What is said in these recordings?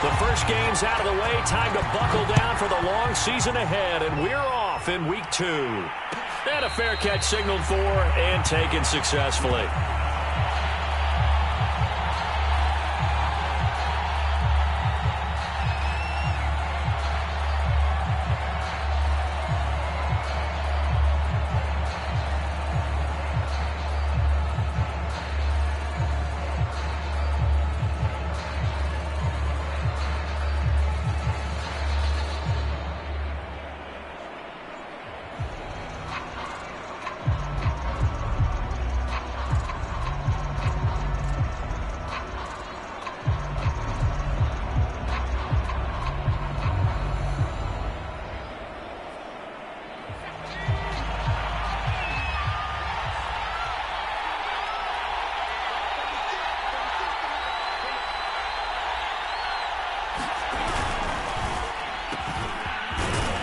The first game's out of the way. Time to buckle down for the long season ahead, and we're off in week 2. And a fair catch signaled for and taken successfully.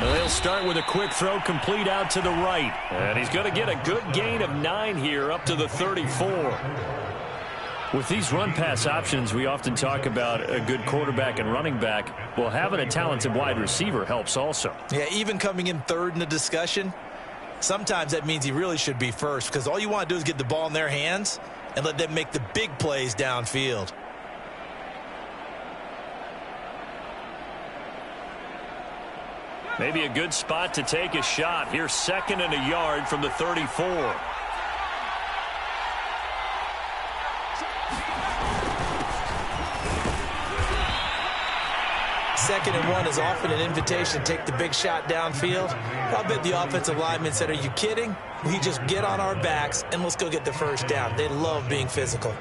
They'll start with a quick throw complete out to the right. And he's going to get a good gain of 9 here up to the 34. With these run-pass options, we often talk about a good quarterback and running back. Well, having a talented wide receiver helps also. Yeah, even coming in third in the discussion, sometimes that means he really should be first because all you want to do is get the ball in their hands and let them make the big plays downfield. Maybe a good spot to take a shot. Here's 2nd and a yard from the 34. Second and 1 is often an invitation to take the big shot downfield. I bet the offensive lineman said, are you kidding? We just get on our backs and let's go get the first down. They love being physical.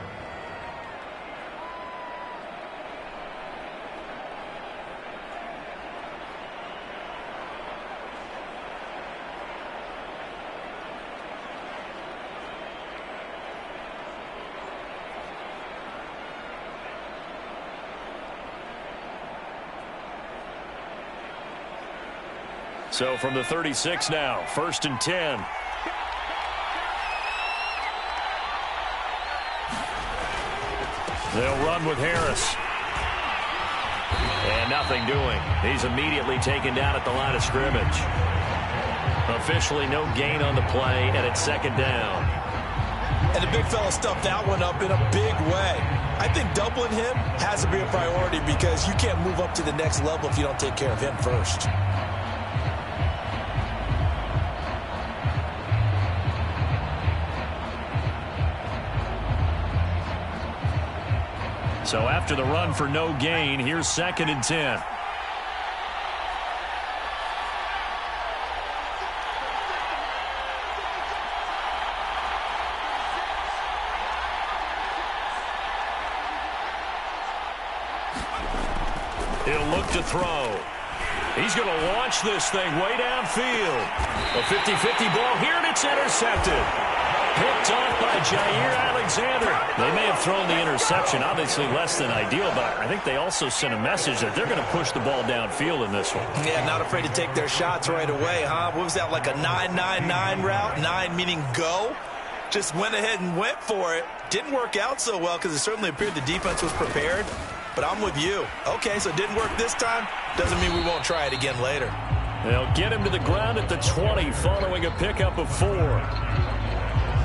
So from the 36 now, 1st and 10. They'll run with Harris. And nothing doing. He's immediately taken down at the line of scrimmage. Officially no gain on the play, and it's 2nd down. And the big fella stuffed that one up in a big way. I think doubling him has to be a priority because you can't move up to the next level if you don't take care of him first. So after the run for no gain, here's 2nd and 10. He'll look to throw. He's going to launch this thing way downfield. A 50-50 ball here, and it's intercepted. Picked off by Jair Alexander. They may have thrown the interception, obviously less than ideal, but I think they also sent a message that they're going to push the ball downfield in this one. Yeah, not afraid to take their shots right away, huh? What was that, like a 9-9-9 route? 9 meaning go? Just went ahead and went for it. Didn't work out so well because it certainly appeared the defense was prepared. But I'm with you. Okay, so it didn't work this time. Doesn't mean we won't try it again later. They'll get him to the ground at the 20 following a pickup of 4.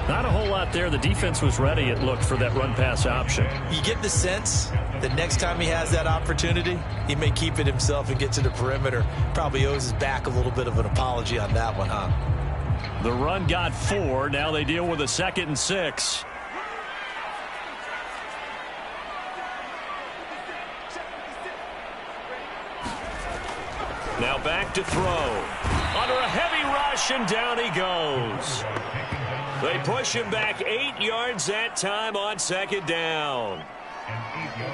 Not a whole lot there. The defense was ready, it looked, for that run-pass option. You get the sense that next time he has that opportunity, he may keep it himself and get to the perimeter. Probably owes his back a little bit of an apology on that one, huh? The run got 4. Now they deal with a 2nd and 6. Now back to throw. Under a heavy rush, and down he goes. They push him back 8 yards that time on 2nd down.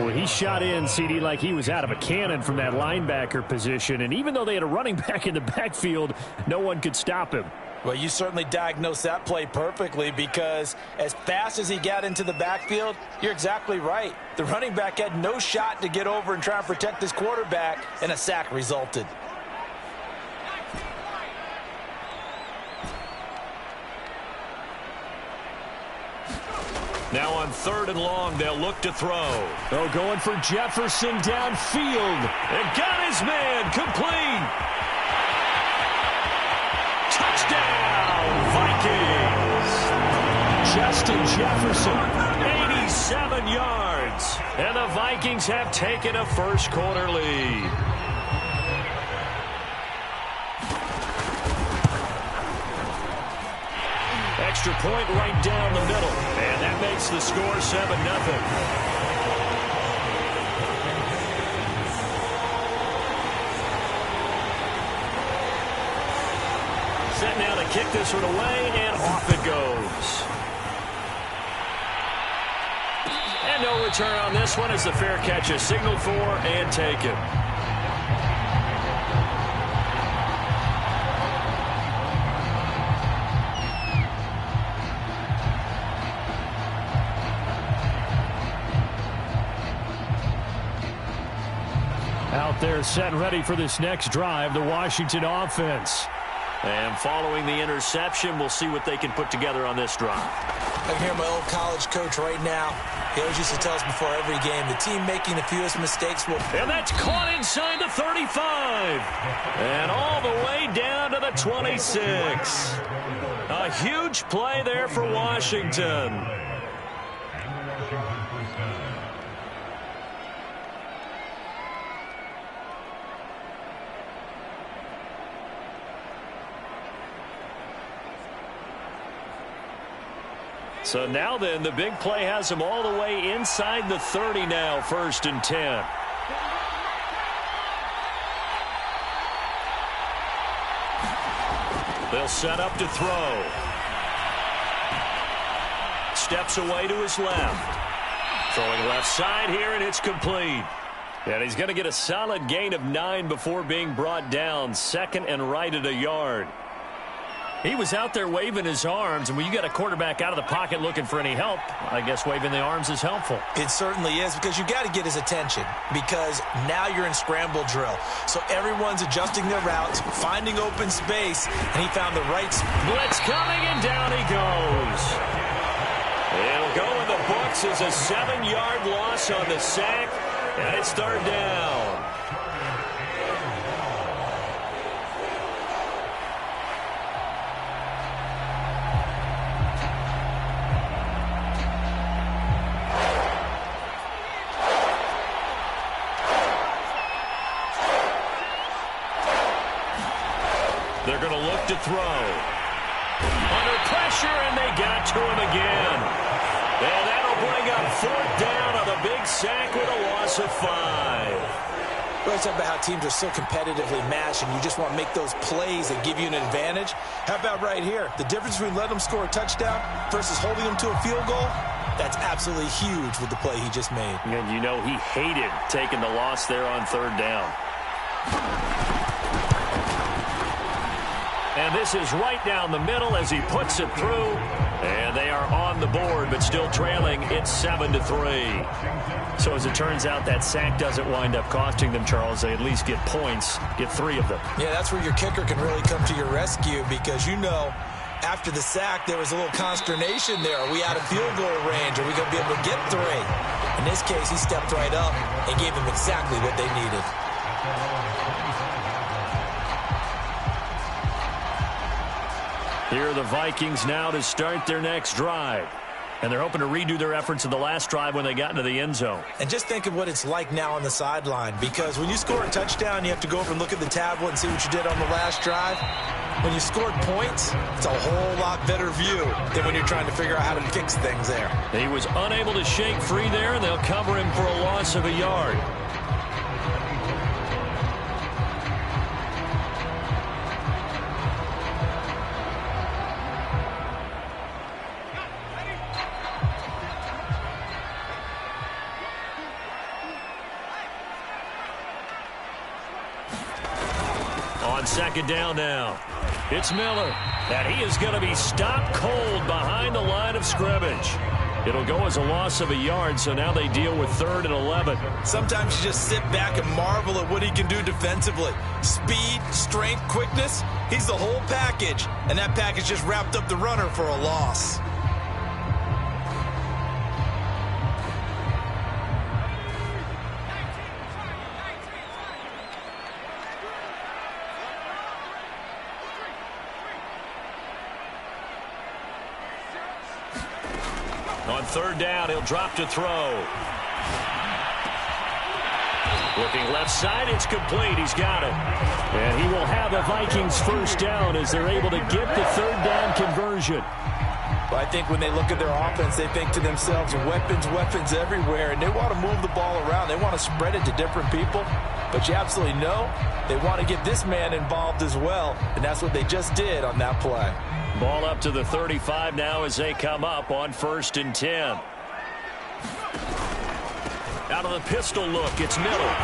Well, he shot in, CD, like he was out of a cannon from that linebacker position. And even though they had a running back in the backfield, no one could stop him. Well, you certainly diagnosed that play perfectly because as fast as he got into the backfield, you're exactly right. The running back had no shot to get over and try and protect his quarterback, and a sack resulted. Now on 3rd and long, they'll look to throw. Oh, going for Jefferson downfield. And got his man complete. Touchdown, Vikings. Justin Jefferson. 87 yards. And the Vikings have taken a first-quarter lead. Extra point right down the middle. And that makes the score 7-0. Set now to kick this one away, and off it goes. And no return on this one as the fair catch is signaled for and taken. Out there set and ready for this next drive, the Washington offense. And following the interception, we'll see what they can put together on this drive. I can hear my old college coach right now. He always used to tell us before every game, the team making the fewest mistakes will... And that's caught inside the 35. And all the way down to the 26. A huge play there for Washington. So now then, the big play has them all the way inside the 30 now, 1st and 10. They'll set up to throw. Steps away to his left. Throwing left side here, and it's complete. And he's going to get a solid gain of 9 before being brought down. 2nd and right at a yard. He was out there waving his arms, and when you got a quarterback out of the pocket looking for any help, I guess waving the arms is helpful. It certainly is, because you got to get his attention, because now you're in scramble drill. So everyone's adjusting their routes, finding open space, and he found the right blitz coming, and down he goes. It'll go in the books as a 7-yard loss on the sack, and it's 3rd down. They're going to look to throw. Under pressure, and they got to him again. And that'll bring up 4th down on the big sack with a loss of 5. We always talk about how teams are so competitively matched, and you just want to make those plays that give you an advantage. How about right here? The difference between letting them score a touchdown versus holding them to a field goal, that's absolutely huge with the play he just made. And you know he hated taking the loss there on 3rd down. And this is right down the middle as he puts it through. And they are on the board, but still trailing. It's 7-3. So as it turns out, that sack doesn't wind up costing them, Charles. They at least get points, get 3 of them. Yeah, that's where your kicker can really come to your rescue, because you know after the sack there was a little consternation there. Are we out of field goal range? Are we going to be able to get 3? In this case, he stepped right up and gave them exactly what they needed. Here are the Vikings now to start their next drive. And they're hoping to redo their efforts in the last drive when they got into the end zone. And just think of what it's like now on the sideline, because when you score a touchdown, you have to go over and look at the tablet and see what you did on the last drive. When you scored points, it's a whole lot better view than when you're trying to figure out how to fix things there. He was unable to shake free there, and they'll cover him for a loss of a yard. On 2nd down now, it's Miller, and he is going to be stopped cold behind the line of scrimmage. It'll go as a loss of a yard, so now they deal with 3rd and 11. Sometimes you just sit back and marvel at what he can do defensively. Speed, strength, quickness, he's the whole package, and that package just wrapped up the runner for a loss. third down, he'll drop to throw. Looking left side, it's complete. He's got it. And he will have a Vikings first down as they're able to get the third down conversion. Well, I think when they look at their offense, they think to themselves, weapons, weapons everywhere, and they want to move the ball around. They want to spread it to different people, but you absolutely know they want to get this man involved as well, and that's what they just did on that play. Ball up to the 35 now as they come up on 1st and 10. Out of the pistol look, it's Miller.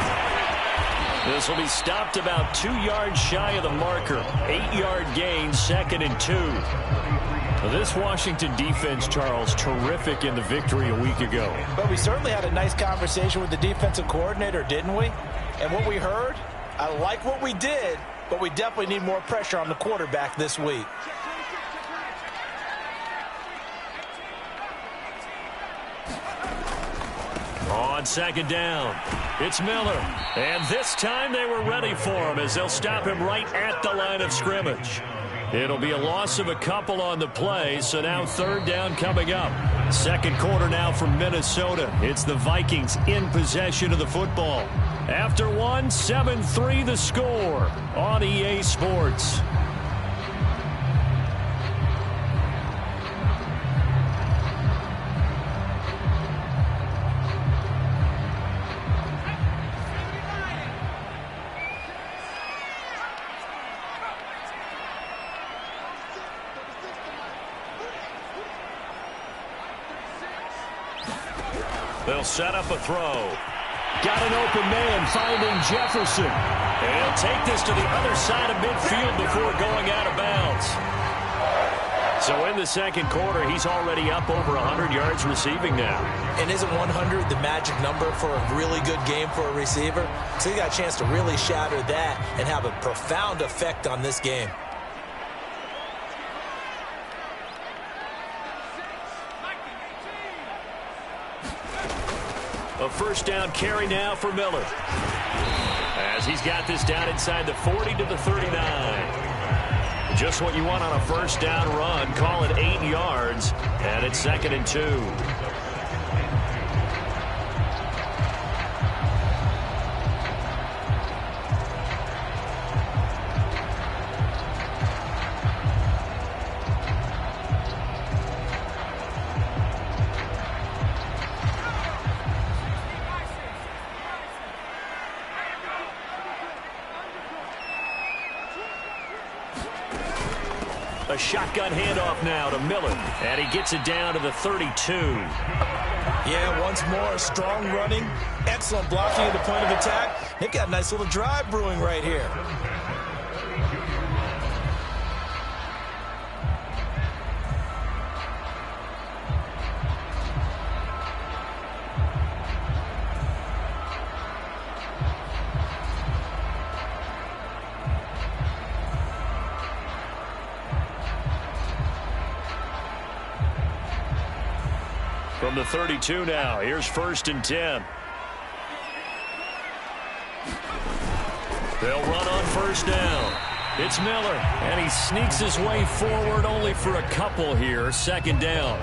This will be stopped about 2 yards shy of the marker. 8-yard gain, 2nd and 2. This Washington defense, Charles, terrific in the victory a week ago. But we certainly had a nice conversation with the defensive coordinator, didn't we? And what we heard, I like what we did, but we definitely need more pressure on the quarterback this week. On 2nd down, it's Miller. And this time they were ready for him as they'll stop him right at the line of scrimmage. It'll be a loss of a couple on the play, so now 3rd down coming up. 2nd quarter now from Minnesota. It's the Vikings in possession of the football. After one, 7-3 the score on EA Sports. They'll set up a throw. Got an open man finding Jefferson. And he'll take this to the other side of midfield before going out of bounds. So in the 2nd quarter, he's already up over 100 yards receiving now. And isn't 100 the magic number for a really good game for a receiver? So he got a chance to really shatter that and have a profound effect on this game. A first down carry now for Miller. As he's got this down inside the 40 to the 39. Just what you want on a first down run. Call it 8 yards. And it's 2nd and 2. A shotgun handoff now to Miller. And he gets it down to the 32. Yeah, once more, strong running, excellent blocking at the point of attack. They've got a nice little drive brewing right here. From the 32 now, here's 1st and 10. They'll run on first down. It's Miller, and he sneaks his way forward only for a couple here. 2nd down.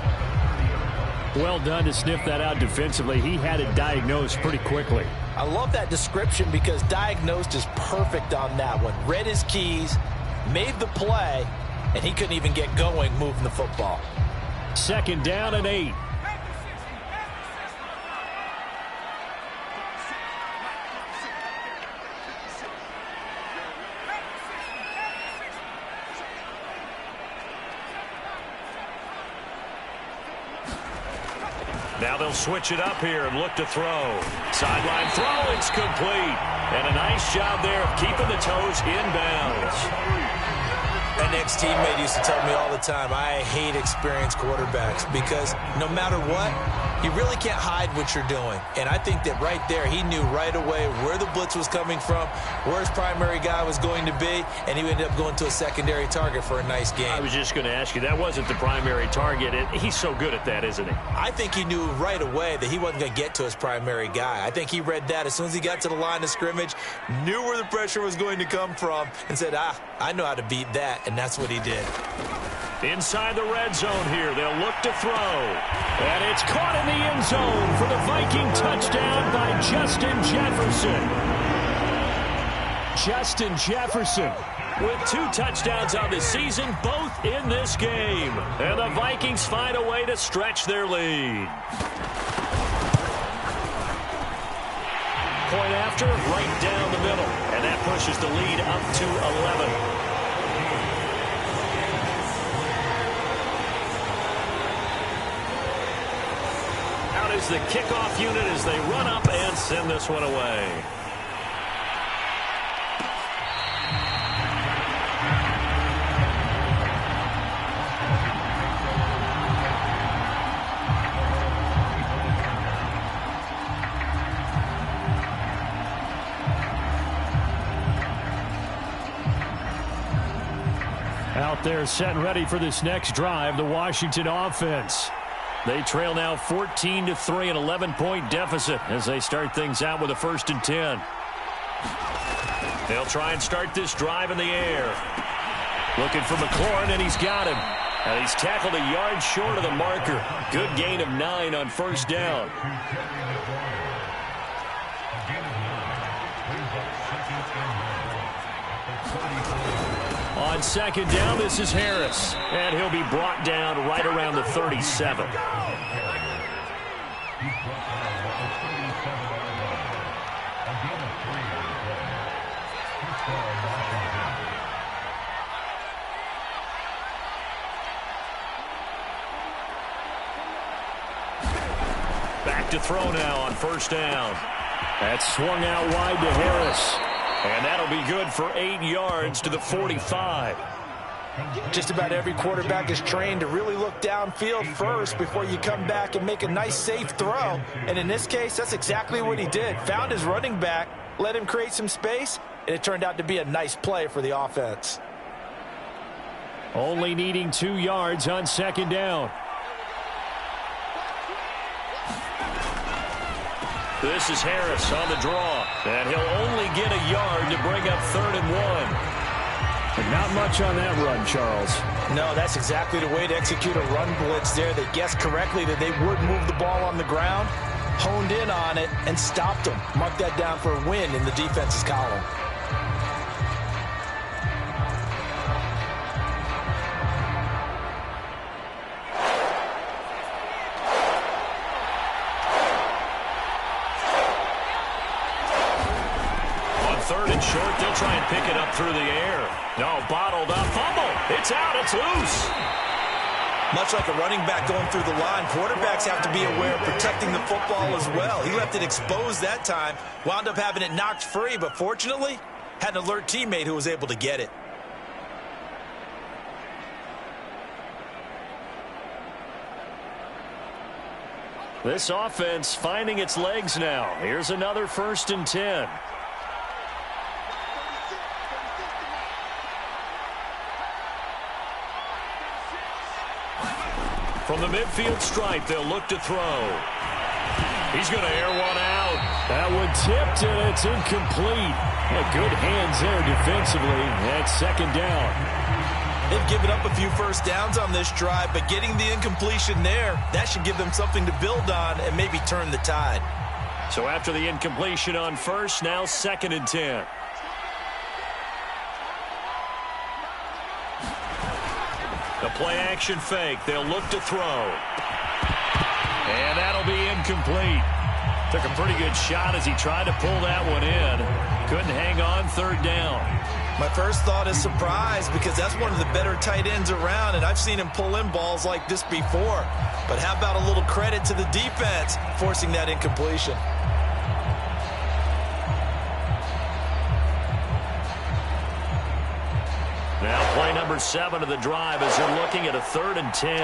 Well done to sniff that out defensively. He had it diagnosed pretty quickly. I love that description because diagnosed is perfect on that one. Read his keys, made the play, and he couldn't even get going moving the football. 2nd down and 8. Now they'll switch it up here and look to throw. Sideline throw, it's complete. And a nice job there of keeping the toes inbounds. An ex-teammate used to tell me all the time, I hate experienced quarterbacks because no matter what, you really can't hide what you're doing. And I think that right there, he knew right away where the blitz was coming from, where his primary guy was going to be, and he ended up going to a secondary target for a nice game. I was just going to ask you, that wasn't the primary target. He's so good at that, isn't he? I think he knew right away that he wasn't going to get to his primary guy. I think he read that as soon as he got to the line of scrimmage, knew where the pressure was going to come from, and said, I know how to beat that, and that's what he did. Inside the red zone here, they'll look to throw. And it's caught in the end zone for the Viking touchdown by Justin Jefferson. Justin Jefferson with 2 touchdowns on the season, both in this game. And the Vikings find a way to stretch their lead. Point after, right down the middle. And that pushes the lead up to 11. Is the kickoff unit as they run up and send this one away. Out there set and ready for this next drive, the Washington offense. They trail now 14-3, an 11-point deficit as they start things out with a 1st and 10. They'll try and start this drive in the air. Looking for McLaurin, and he's got him. And he's tackled a yard short of the marker. Good gain of 9 on 1st down. On 2nd down, this is Harris. And he'll be brought down right around the 37. Back to throw now on 1st down. That's swung out wide to Harris. And that'll be good for 8 yards to the 45. Just about every quarterback is trained to really look downfield first before you come back and make a nice, safe throw. And in this case, that's exactly what he did. Found his running back, let him create some space, and it turned out to be a nice play for the offense. Only needing 2 yards on 2nd down. This is Harris on the draw, and he'll only get a yard to bring up 3rd and 1. But not much on that run, Charles. No, that's exactly the way to execute a run blitz there. They guessed correctly that they would move the ball on the ground, honed in on it, and stopped them. Mark that down for a win in the defense's column. Short, they'll try and pick it up through the air. No, bottled up, fumble. It's out, it's loose. Much like a running back going through the line, quarterbacks have to be aware of protecting the football as well. He left it exposed that time, wound up having it knocked free, but fortunately, had an alert teammate who was able to get it. This offense finding its legs now. Here's another 1st and 10. From the midfield stripe, they'll look to throw. He's going to air one out. That one tipped, and it's incomplete. Good hands there defensively. That's 2nd down. They've given up a few 1st downs on this drive, but getting the incompletion there, that should give them something to build on and maybe turn the tide. So after the incompletion on 1st, now 2nd and 10. The play-action fake. They'll look to throw. And that'll be incomplete. Took a pretty good shot as he tried to pull that one in. Couldn't hang on 3rd down. My first thought is surprise because that's one of the better tight ends around, and I've seen him pull in balls like this before. But how about a little credit to the defense forcing that incompletion? Now play number 7 of the drive as they're looking at a 3rd and 10.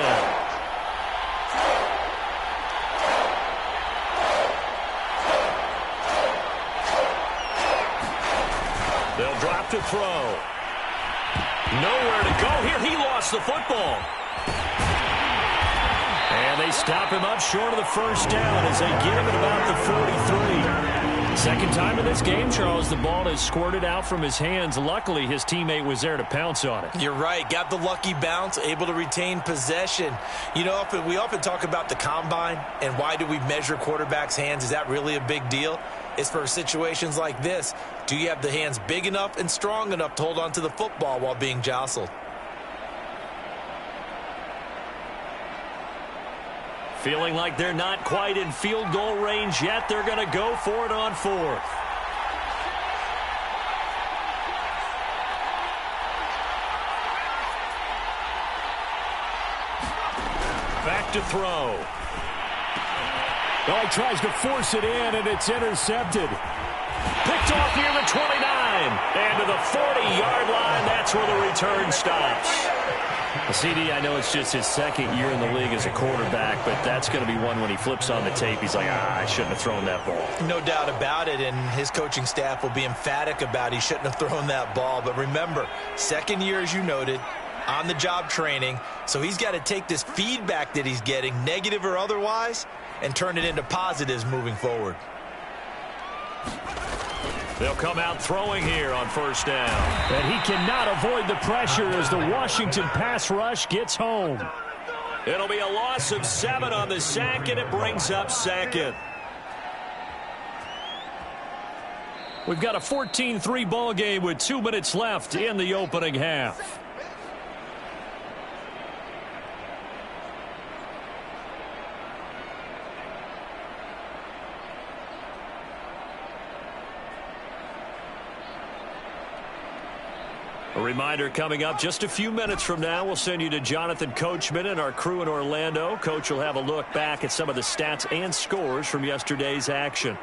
They'll drop to throw. Nowhere to go here. He lost the football. And they stop him up short of the 1st down as they get him at about the 43. Second time in this game, Charles, the ball has squirted out from his hands. Luckily, his teammate was there to pounce on it. You're right. Got the lucky bounce, able to retain possession. You know, we often talk about the combine and why do we measure quarterbacks' hands. Is that really a big deal? It's for situations like this. Do you have the hands big enough and strong enough to hold on to the football while being jostled? Feeling like they're not quite in field goal range yet. They're going to go for it on fourth. Back to throw. Oh, he tries to force it in, and it's intercepted. Picked off near the 29. And to the 40-yard line, that's where the return stops. CD, I know it's just his second year in the league as a quarterback, but that's going to be one when he flips on the tape. He's like, I shouldn't have thrown that ball. No doubt about it, and his coaching staff will be emphatic about he shouldn't have thrown that ball. But remember, second year, as you noted, on-the-job training, so he's got to take this feedback that he's getting, negative or otherwise, and turn it into positives moving forward. They'll come out throwing here on first down. And he cannot avoid the pressure as the Washington pass rush gets home. It'll be a loss of 7 on the sack, and it brings up second. We've got a 14-3 ball game with 2 minutes left in the opening half. A reminder coming up just a few minutes from now, we'll send you to Jonathan Coachman and our crew in Orlando. Coach will have a look back at some of the stats and scores from yesterday's action.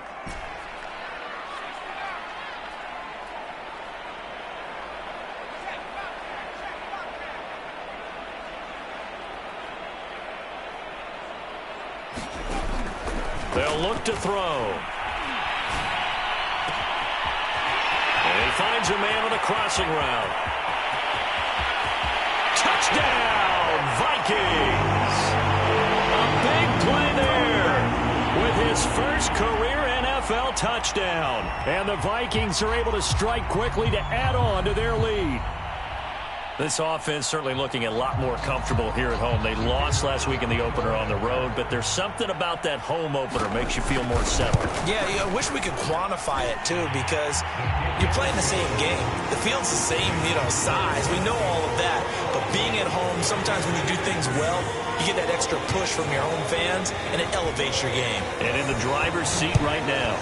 They'll look to throw. And he finds a man on a crossing route. Touchdown, Vikings! A big play there with his first career NFL touchdown. And the Vikings are able to strike quickly to add on to their lead. This offense certainly looking a lot more comfortable here at home. They lost last week in the opener on the road, but there's something about that home opener makes you feel more settled. Yeah, I wish we could quantify it, too, because you're playing the same game. The field's the same, size. We know all of that. But being at home, sometimes when you do things well, you get that extra push from your home fans, and it elevates your game. And in the driver's seat right now.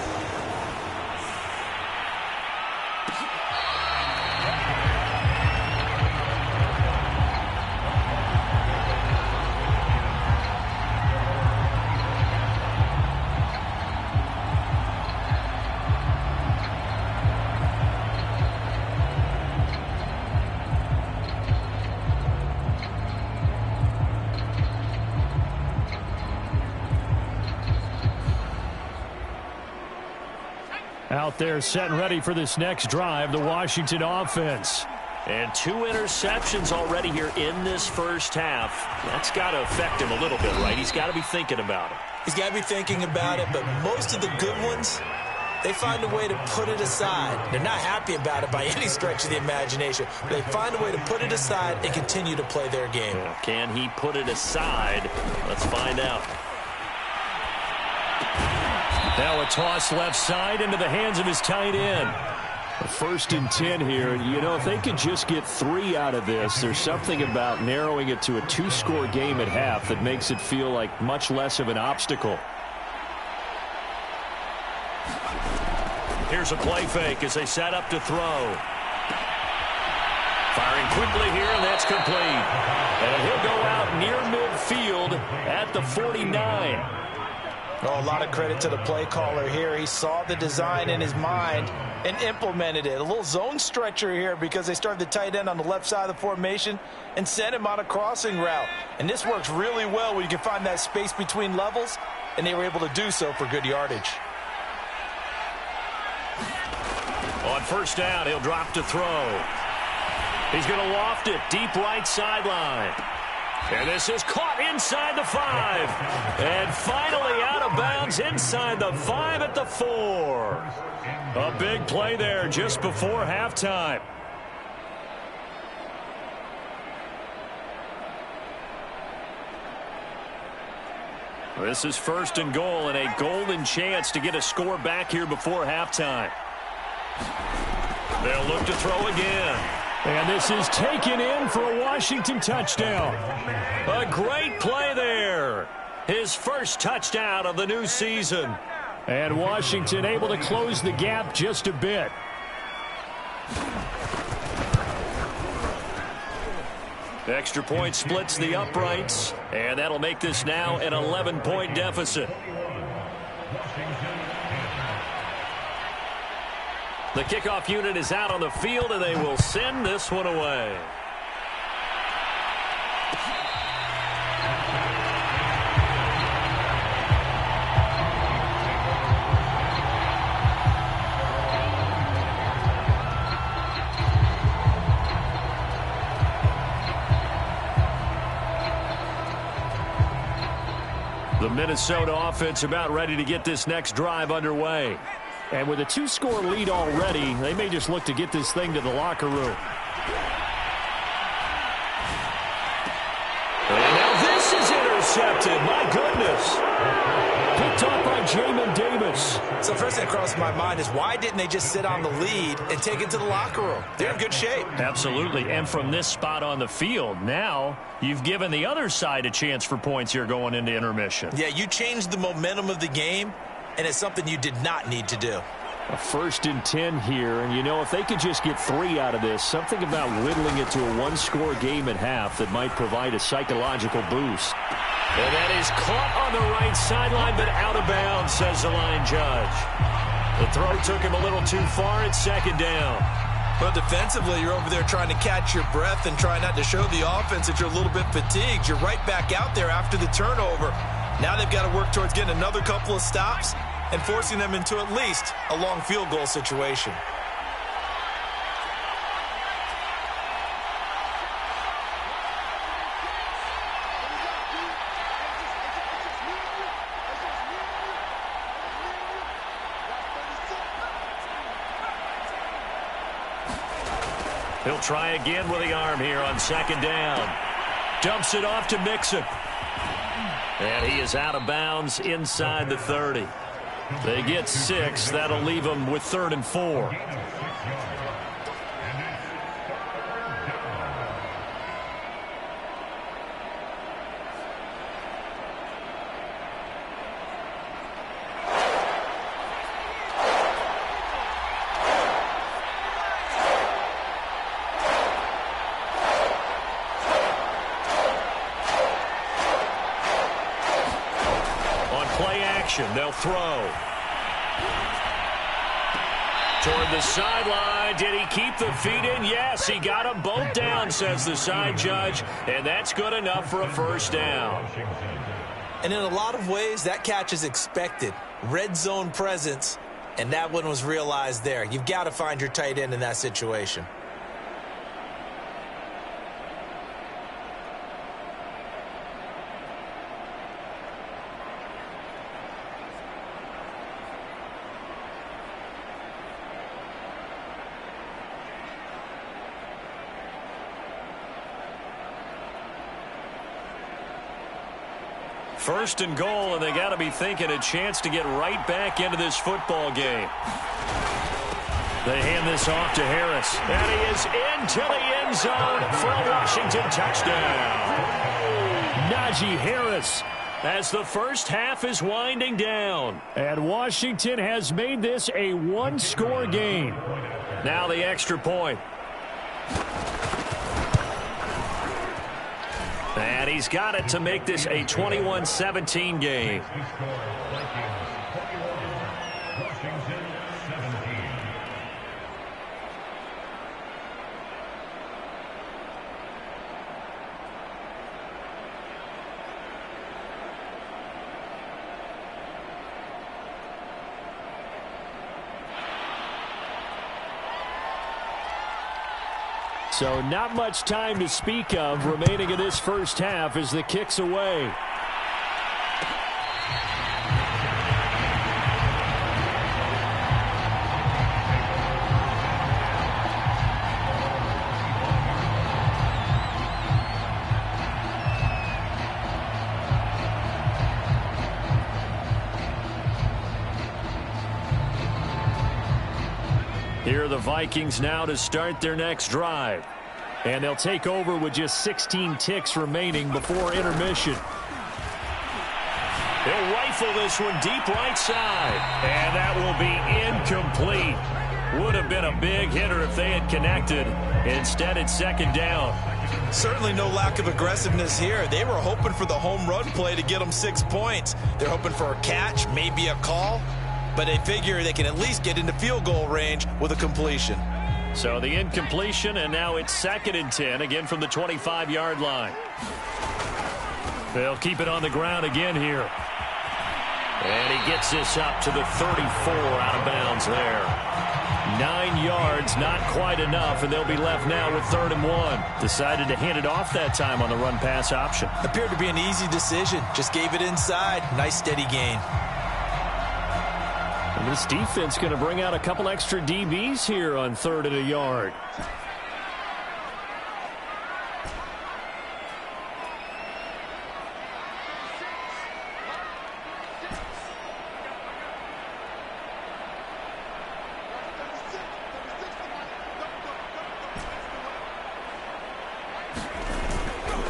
Out there set and ready for this next drive, the Washington offense. And 2 interceptions already here in this first half. That's got to affect him a little bit, right? He's got to be thinking about it. He's got to be thinking about it, but most of the good ones, they find a way to put it aside. They're not happy about it by any stretch of the imagination, but they find a way to put it aside and continue to play their game. Well, can he put it aside? Let's find out. Now a toss left side into the hands of his tight end. A 1st and 10 here. If they could just get 3 out of this, there's something about narrowing it to a 2-score game at half that makes it feel like much less of an obstacle. Here's a play fake as they set up to throw. Firing quickly here, and that's complete. And he'll go out near midfield at the 49. Oh, a lot of credit to the play caller here. He saw the design in his mind and implemented it. A little zone stretcher here because they started the tight end on the left side of the formation and sent him on a crossing route. And this works really well when you can find that space between levels, and they were able to do so for good yardage. On first down, he'll drop to throw. He's going to loft it deep right sideline. And this is caught inside the 5. And finally out of bounds inside the 5 at the 4. A big play there just before halftime. This is 1st and goal and a golden chance to get a score back here before halftime. They'll look to throw again. And this is taken in for a Washington touchdown. A great play there. His first touchdown of the new season. And Washington able to close the gap just a bit. Extra point splits the uprights, and that'll make this now an 11-point deficit. The kickoff unit is out on the field, and they will send this one away. The Minnesota offense about ready to get this next drive underway. And with a 2-score lead already, they may just look to get this thing to the locker room. And now this is intercepted. My goodness. Picked off by Jamin Davis. So first thing that crosses my mind is why didn't they just sit on the lead and take it to the locker room? They're in good shape. Absolutely. And from this spot on the field, now you've given the other side a chance for points here going into intermission. Yeah, you changed the momentum of the game, and it's something you did not need to do. A 1st and 10 here, and you know, if they could just get 3 out of this, something about whittling it to a 1-score game at half that might provide a psychological boost. And that is caught on the right sideline, but out of bounds, says the line judge. The throw took him a little too far at 2nd down. But defensively, you're over there trying to catch your breath and try not to show the offense that you're a little bit fatigued. You're right back out there after the turnover. Now they've got to work towards getting another couple of stops and forcing them into at least a long field goal situation. He'll try again with the arm here on 2nd down. Dumps it off to Mixon. And he is out of bounds inside the 30. They get 6. That'll leave them with 3rd and 4. They'll throw. Toward the sideline. Did he keep the feet in? Yes, he got them both down, says the side judge. And that's good enough for a 1st down. And in a lot of ways, that catch is expected. Red zone presence, and that one was realized there. You've got to find your tight end in that situation. First and goal, and they got to be thinking a chance to get right back into this football game. They hand this off to Harris, and he is into the end zone for a Washington touchdown. Najee Harris, as the first half is winding down. And Washington has made this a 1-score game. Now the extra point. And he's got it to make this a 21-17 game. So not much time to speak of remaining in this first half as the kick's away. Here are the Vikings now to start their next drive. And they'll take over with just 16 ticks remaining before intermission. He'll rifle this one deep right side. And that will be incomplete. Would have been a big hitter if they had connected. Instead, it's second down. Certainly no lack of aggressiveness here. They were hoping for the home run play to get them 6 points. They're hoping for a catch, maybe a call. But they figure they can at least get into field goal range with a completion. So the incompletion, and now it's 2nd and 10, again from the 25-yard line. They'll keep it on the ground again here. And he gets this up to the 34, out of bounds there. 9 yards, not quite enough, and they'll be left now with 3rd and 1. Decided to hand it off that time on the run-pass option. Appeared to be an easy decision. Just gave it inside. Nice steady gain. And this defense going to bring out a couple extra DBs here on 3rd and a yard.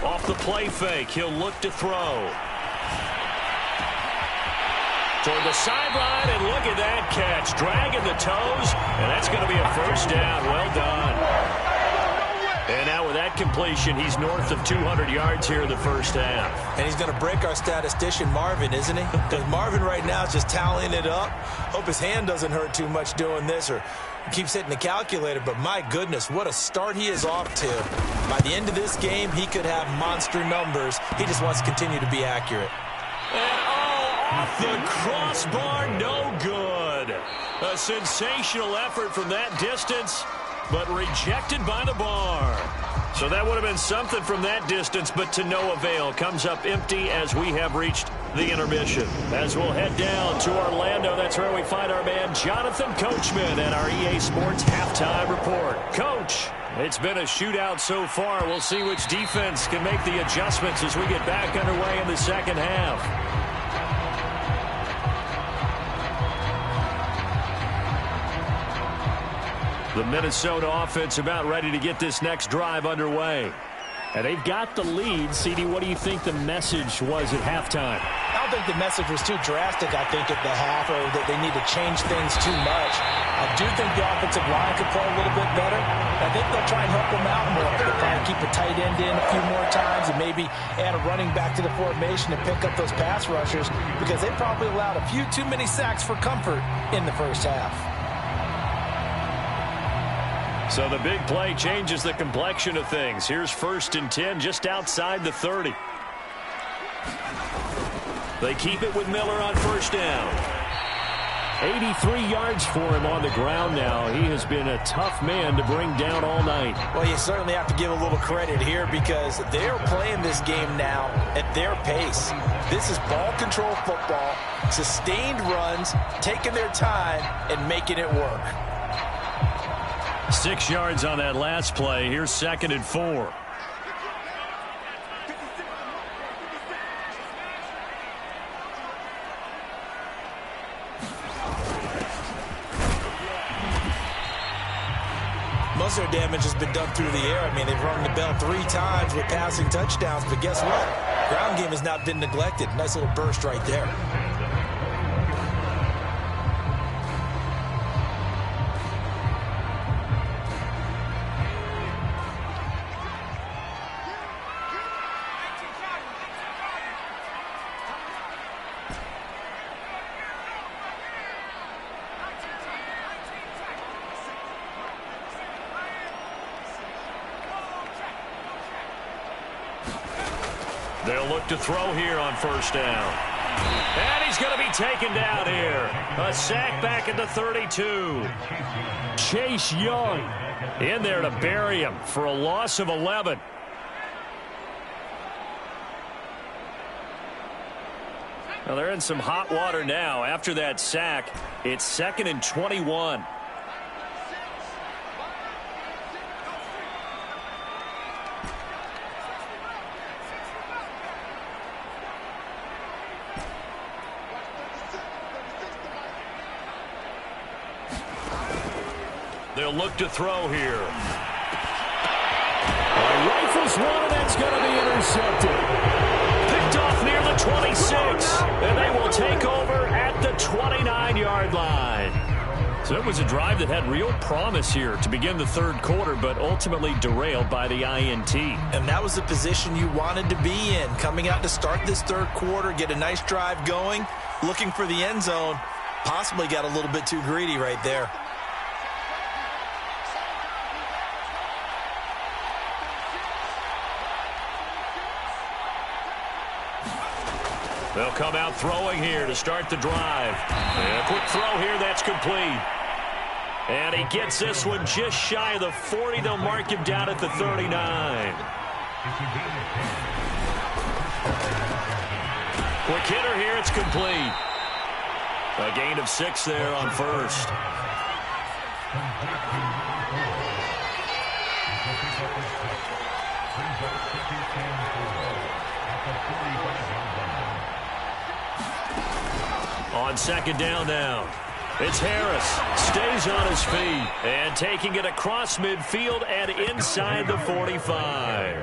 Off the play fake, he'll look to throw. Toward the sideline, and look at that catch. Dragging the toes, and that's going to be a first down. Well done. And now with that completion, he's north of 200 yards here in the first half. And he's going to break our statistician Marvin, isn't he? Because Marvin right now is just tallying it up. Hope his hand doesn't hurt too much doing this or keeps hitting the calculator. But my goodness, what a start he is off to. By the end of this game, he could have monster numbers. He just wants to continue to be accurate. Off the crossbar, no good. A sensational effort from that distance, but rejected by the bar. So that would have been something from that distance, but to no avail. Comes up empty as we have reached the intermission. As we'll head down to Orlando, that's where we find our man Jonathan Coachman and our EA Sports Halftime Report. Coach, it's been a shootout so far. We'll see which defense can make the adjustments as we get back underway in the second half. The Minnesota offense about ready to get this next drive underway. And they've got the lead. CD, what do you think the message was at halftime? I don't think the message was too drastic, I think, at the half, or that they need to change things too much. I do think the offensive line could play a little bit better. I think they'll try and help them out more. They'll try and keep a tight end in a few more times and maybe add a running back to the formation and pick up those pass rushers because they probably allowed a few too many sacks for comfort in the first half. So the big play changes the complexion of things. Here's 1st and 10 just outside the 30. They keep it with Miller on 1st down. 83 yards for him on the ground now. He has been a tough man to bring down all night. Well, you certainly have to give a little credit here because they're playing this game now at their pace. This is ball control football, sustained runs, taking their time, and making it work. 6 yards on that last play. Here's 2nd and 4. Most of their damage has been done through the air. I mean, they've rung the bell 3 times with passing touchdowns, but guess what? Ground game has not been neglected. Nice little burst right there. They'll look to throw here on 1st down. And he's going to be taken down here. A sack back at the 32. Chase Young in there to bury him for a loss of 11. Well, they're in some hot water now. After that sack, it's 2nd and 21. They'll look to throw here. Rifles one, and that's going to be intercepted. Picked off near the 26, and they will take over at the 29-yard line. So it was a drive that had real promise here to begin the third quarter, but ultimately derailed by the INT. And that was the position you wanted to be in, coming out to start this third quarter, get a nice drive going, looking for the end zone. Possibly got a little bit too greedy right there. They'll come out throwing here to start the drive. And a quick throw here, that's complete. And he gets this one just shy of the 40. They'll mark him down at the 39. Quick hitter here, it's complete. A gain of 6 there on first. On second down now, it's Harris. Stays on his feet and taking it across midfield and inside the 45.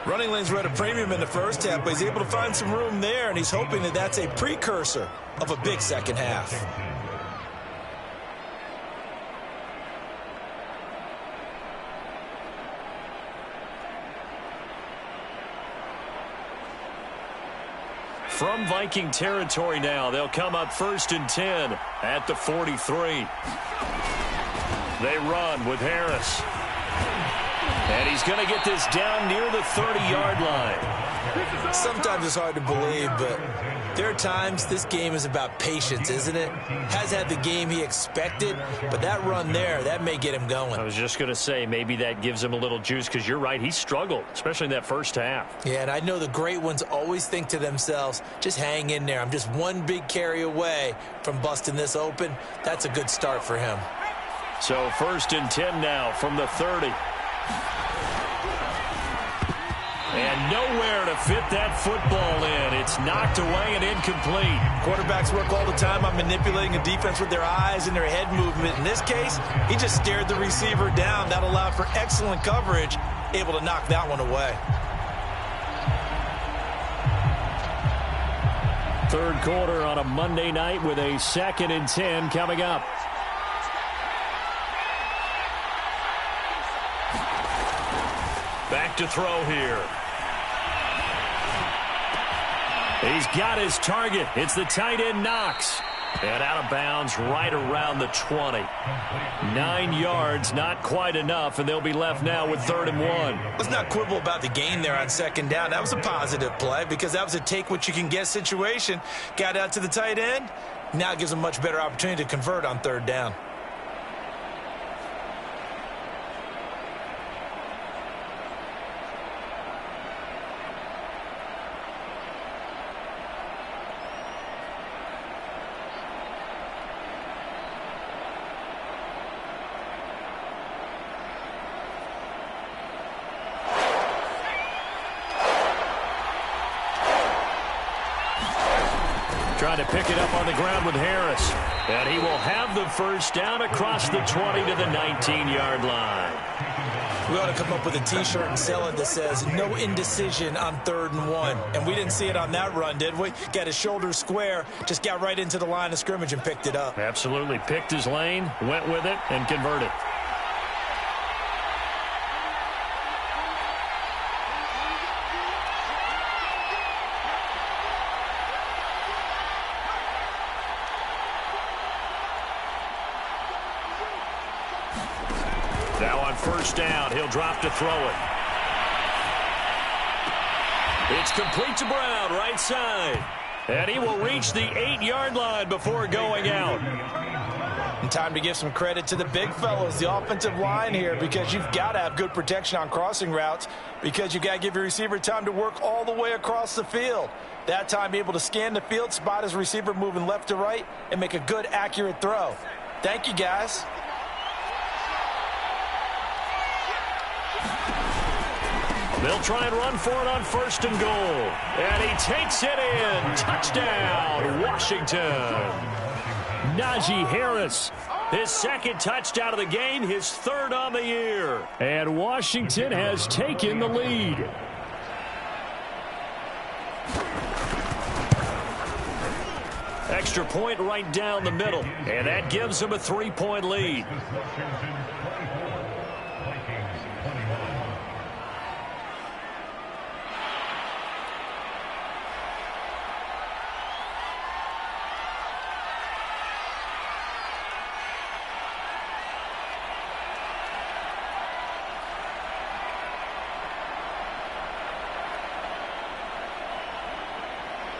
Running lanes were at a premium in the first half, but he's able to find some room there, and he's hoping that that's a precursor of a big second half. From Viking territory now, they'll come up 1st and 10 at the 43. They run with Harris. And he's going to get this down near the 30-yard line. Sometimes it's hard to believe, but there are times this game is about patience, isn't it? Has had the game he expected, but that run there, that may get him going. I was just going to say, maybe that gives him a little juice, because you're right, he struggled, especially in that first half. Yeah, and I know the great ones always think to themselves, just hang in there. I'm just one big carry away from busting this open. That's a good start for him. So 1st and 10 now from the 30. And nowhere to fit that football in. It's knocked away and incomplete. Quarterbacks work all the time on manipulating a defense with their eyes and their head movement. In this case, he just stared the receiver down. That allowed for excellent coverage, able to knock that one away. Third quarter on a Monday night with a 2nd and 10 coming up. Back to throw here. He's got his target. It's the tight end Knox. And out of bounds right around the 20. 9 yards, not quite enough, and they'll be left now with 3rd and 1. Let's not quibble about the gain there on second down. That was a positive play because that was a take-what-you-can-get situation. Got out to the tight end. Now it gives him a much better opportunity to convert on 3rd down. Trying to pick it up on the ground with Harris. And he will have the first down across the 20 to the 19-yard line. We ought to come up with a T-shirt and sell it that says, no indecision on 3rd and 1. And we didn't see it on that run, did we? Got his shoulders square, just got right into the line of scrimmage and picked it up. Absolutely. Picked his lane, went with it, and converted. Now on 1st down, he'll drop to throw it. It's complete to Brown, right side. And he will reach the 8-yard line before going out. And time to give some credit to the big fellows, the offensive line here, because you've got to have good protection on crossing routes, because you've got to give your receiver time to work all the way across the field. That time, be able to scan the field, spot his receiver moving left to right, and make a good, accurate throw. Thank you, guys. They'll try and run for it on 1st and goal. And he takes it in. Touchdown, Washington. Najee Harris, his 2nd touchdown of the game, his 3rd on the year. And Washington has taken the lead. Extra point right down the middle. And that gives them a 3-point lead.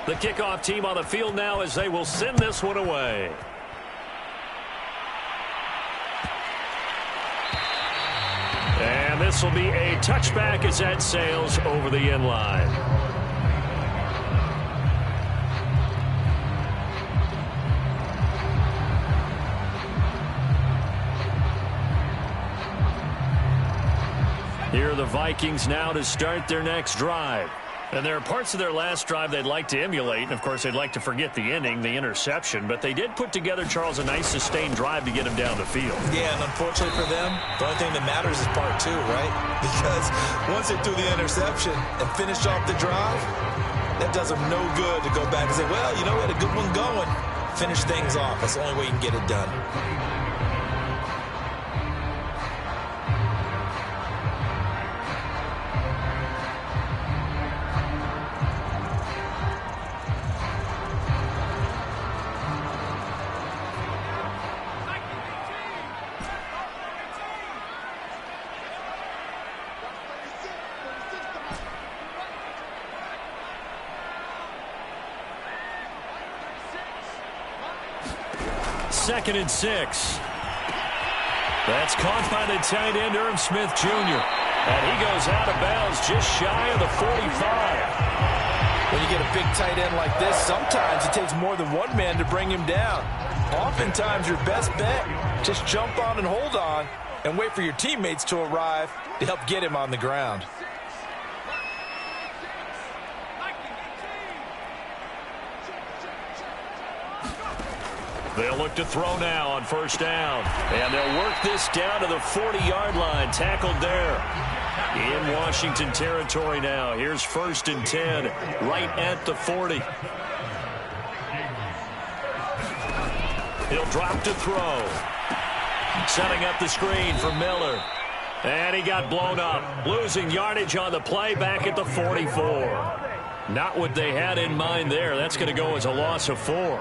The kickoff team on the field now as they will send this one away. And this will be a touchback as that sails over the end line. Here are the Vikings now to start their next drive. And there are parts of their last drive they'd like to emulate. And, of course, they'd like to forget the inning, the interception. But they did put together, Charles, a nice sustained drive to get him down the field. Yeah, and unfortunately for them, the only thing that matters is part 2, right? Because once they threw the interception and finished off the drive, that does them no good to go back and say, well, you know, we had a good one going. Finish things off. That's the only way you can get it done. Second and 6. That's caught by the tight end, Irv Smith Jr. And he goes out of bounds just shy of the 45. When you get a big tight end like this, sometimes it takes more than one man to bring him down. Oftentimes, your best bet, just jump on and hold on and wait for your teammates to arrive to help get him on the ground. They'll look to throw now on 1st down. And they'll work this down to the 40-yard line. Tackled there. In Washington territory now. Here's 1st and 10 right at the 40. He'll drop to throw. Setting up the screen for Miller. And he got blown up. Losing yardage on the play back at the 44. Not what they had in mind there. That's going to go as a loss of 4.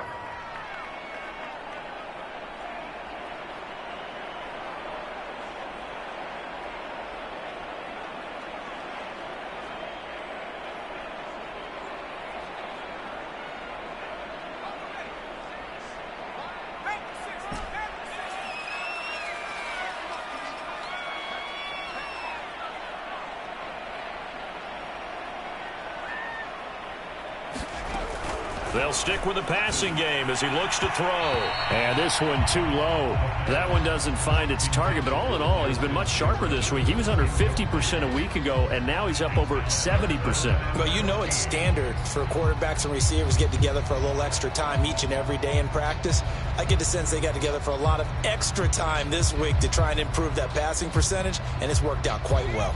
They'll stick with the passing game as he looks to throw. And this one too low. That one doesn't find its target. But all in all, he's been much sharper this week. He was under 50% a week ago, and now he's up over 70%. Well, you know it's standard for quarterbacks and receivers get together for a little extra time each and every day in practice. I get the sense they got together for a lot of extra time this week to try and improve that passing percentage, and it's worked out quite well.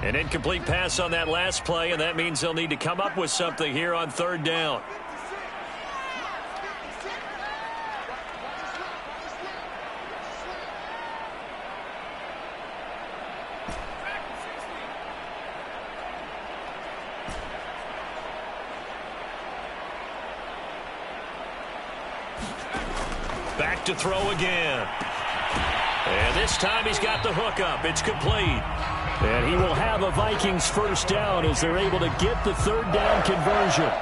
An incomplete pass on that last play, and that means they'll need to come up with something here on 3rd down. Back to throw again. And this time he's got the hook up. It's complete. And he will have a Vikings 1st down as they're able to get the 3rd down conversion.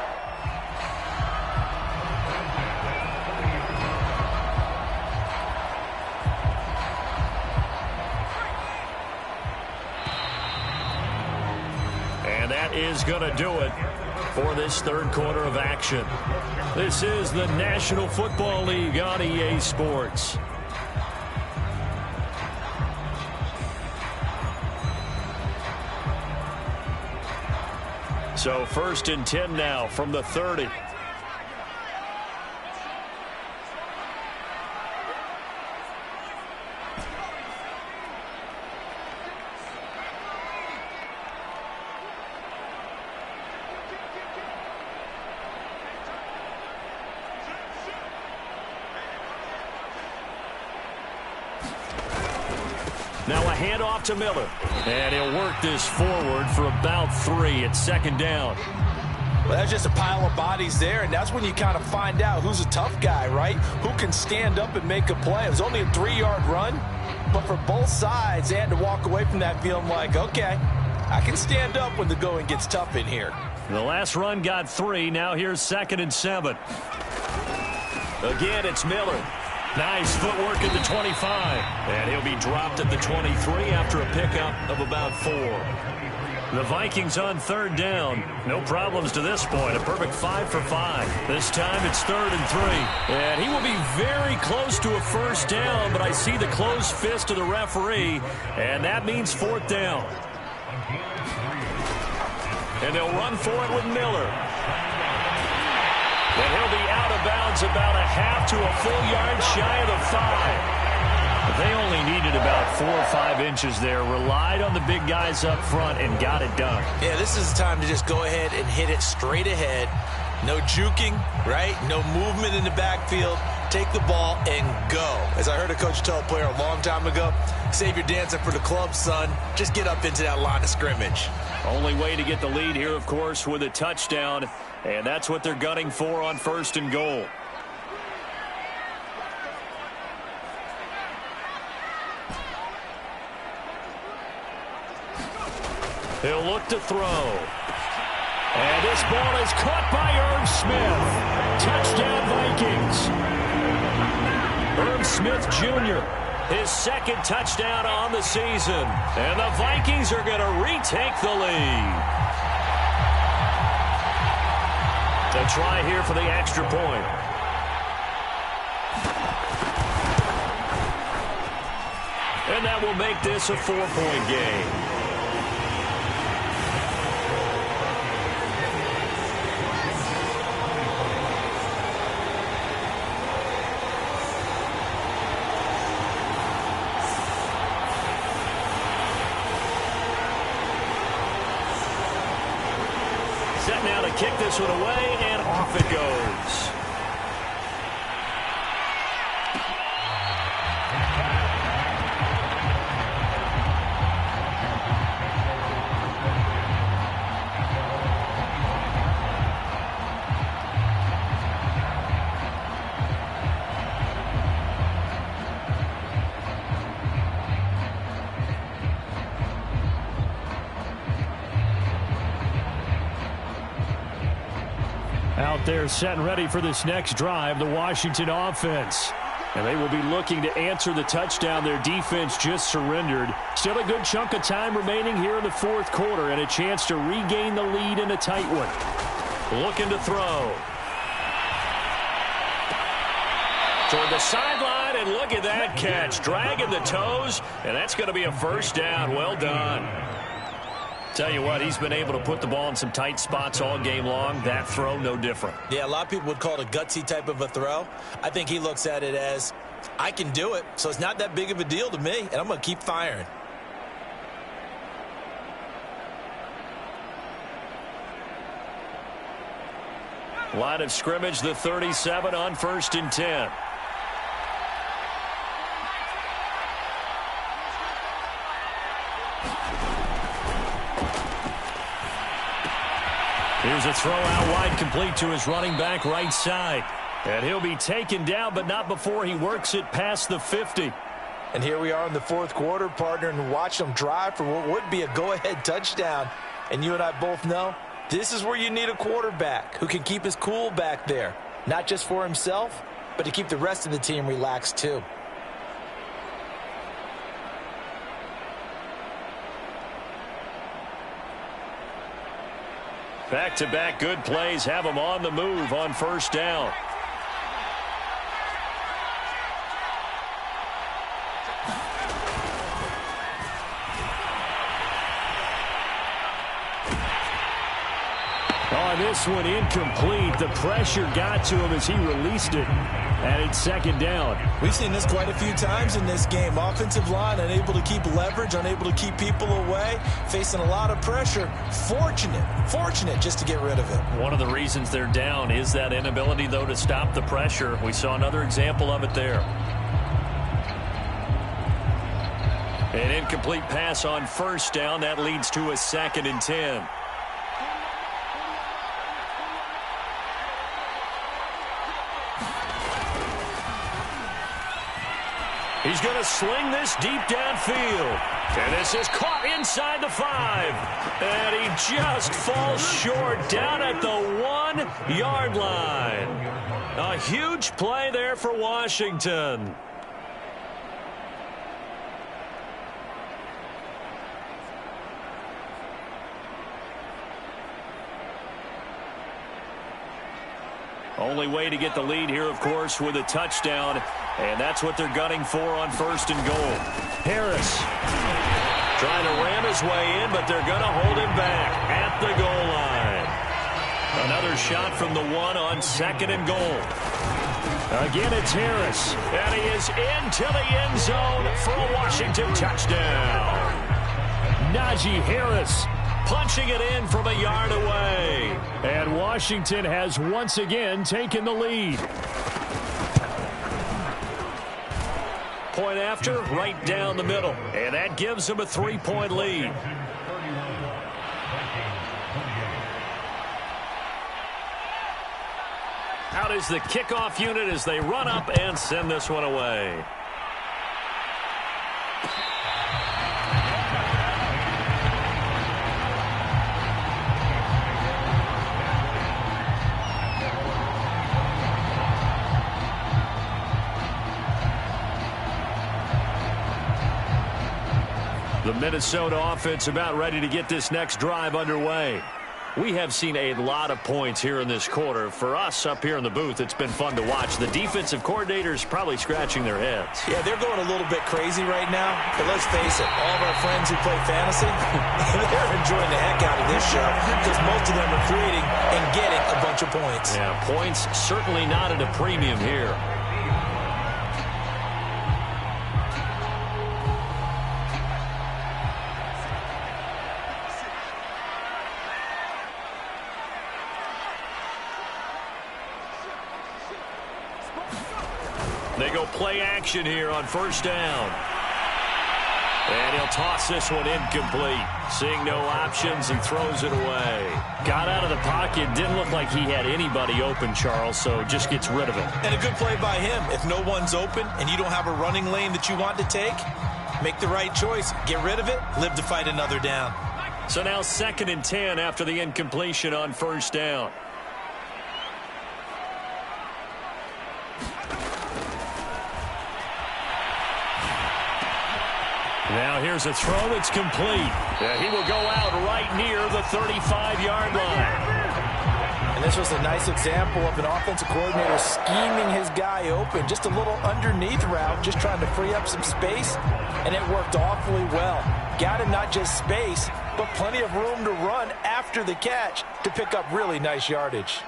that is going to do it for this third quarter of action. This is the National Football League on EA Sports. So 1st and 10 now from the 30. Now a handoff to Miller. And he'll work this forward for about 3 at 2nd down. Well, that's just a pile of bodies there, and that's when you kind of find out who's a tough guy, right? Who can stand up and make a play. It was only a 3-yard run, but for both sides, they had to walk away from that feeling like, okay, I can stand up when the going gets tough in here. The last run got 3. Now here's 2nd and 7. Again, it's Miller. Nice footwork at the 25. And he'll be dropped at the 23 after a pickup of about 4. The Vikings on 3rd down. No problems to this point. A perfect 5 for 5. This time it's 3rd and 3. And he will be very close to a 1st down, but I see the closed fist of the referee, and that means 4th down. And they'll run for it with Miller. And he'll be out of bounds about a half to a full yard shy of the 5. They only needed about 4 or 5 inches there. Relied on the big guys up front and got it done. Yeah, this is the time to just go ahead and hit it straight ahead. No juking, right? No movement in the backfield. Take the ball and go. As I heard a coach tell a player a long time ago, save your dancing for the club, son. Just get up into that line of scrimmage. Only way to get the lead here, of course, with a touchdown. And that's what they're gunning for on 1st and goal. He'll look to throw. And this ball is caught by Irv Smith. Touchdown, Vikings. Irv Smith Jr., his 2nd touchdown on the season. And the Vikings are going to retake the lead. A try here for the extra point. And that will make this a 4-point game. Set now to kick this one away, and off it goes. Out there set and ready for this next drive, the Washington offense. And they will be looking to answer the touchdown their defense just surrendered. Still a good chunk of time remaining here in the 4th quarter and a chance to regain the lead in a tight one. Looking to throw. Toward the sideline, and look at that catch. Dragging the toes, and that's going to be a 1st down. Well done. Tell you what, he's been able to put the ball in some tight spots all game long. That throw, no different. Yeah, a lot of people would call it a gutsy type of a throw. I think he looks at it as, I can do it, so it's not that big of a deal to me, and I'm going to keep firing. Line of scrimmage, the 37 on 1st and 10. Here's a throw out wide, complete to his running back right side. And he'll be taken down, but not before he works it past the 50. And here we are in the 4th quarter, partner, and watch them drive for what would be a go-ahead touchdown. And you and I both know this is where you need a quarterback who can keep his cool back there. Not just for himself, but to keep the rest of the team relaxed too. Back-to-back good plays have them on the move on first down. On this one, incomplete. The pressure got to him as he released it. And it's second down. We've seen this quite a few times in this game. Offensive line unable to keep leverage, unable to keep people away, facing a lot of pressure. Fortunate just to get rid of it. One of the reasons they're down is that inability, though, to stop the pressure. We saw another example of it there. An incomplete pass on first down. That leads to a 2nd and 10. He's going to sling this deep downfield. And this is caught inside the 5. And he just falls short down at the 1-yard line. A huge play there for Washington. Only way to get the lead here, of course, with a touchdown. And that's what they're gunning for on 1st and goal. Harris trying to ram his way in, but they're going to hold him back at the goal line. Another shot from the 1 on 2nd and goal. Again, it's Harris. And he is into the end zone for a Washington touchdown. Najee Harris punching it in from a yard away. And Washington has once again taken the lead. Point after, right down the middle. And that gives them a 3-point lead. Out is the kickoff unit as they run up and send this one away. The Minnesota offense about ready to get this next drive underway. We have seen a lot of points here in this quarter. For us up here in the booth, it's been fun to watch. The defensive coordinators probably scratching their heads. Yeah, they're going a little bit crazy right now. But let's face it, all of our friends who play fantasy, they're enjoying the heck out of this show because most of them are creating and getting a bunch of points. Yeah, points certainly not at a premium here. They go play action here on first down. And he'll toss this one incomplete. Seeing no options, he throws it away. Got out of the pocket. Didn't look like he had anybody open, Charles, so just gets rid of it. And a good play by him. If no one's open and you don't have a running lane that you want to take, make the right choice. Get rid of it. Live to fight another down. So now 2nd and 10 after the incompletion on first down. Now here's a throw that's complete. He will go out right near the 35-yard line. And this was a nice example of an offensive coordinator scheming his guy open. Just a little underneath route, just trying to free up some space, and it worked awfully well. Got him not just space, but plenty of room to run after the catch to pick up really nice yardage.